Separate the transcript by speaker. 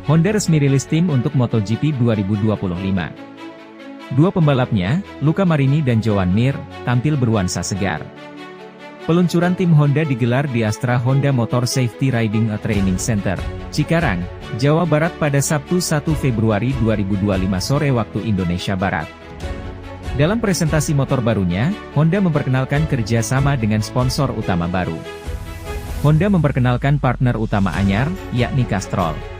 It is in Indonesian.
Speaker 1: Honda resmi rilis tim untuk MotoGP 2025. Dua pembalapnya, Luca Marini dan Joan Mir, tampil bernuansa segar. Peluncuran tim Honda digelar di Astra Honda Motor Safety Riding Training Center, Cikarang, Jawa Barat pada Sabtu 1 Februari 2025 sore waktu Indonesia Barat. Dalam presentasi motor barunya, Honda memperkenalkan kerjasama dengan sponsor utama baru. Honda memperkenalkan partner utama anyar, yakni Castrol.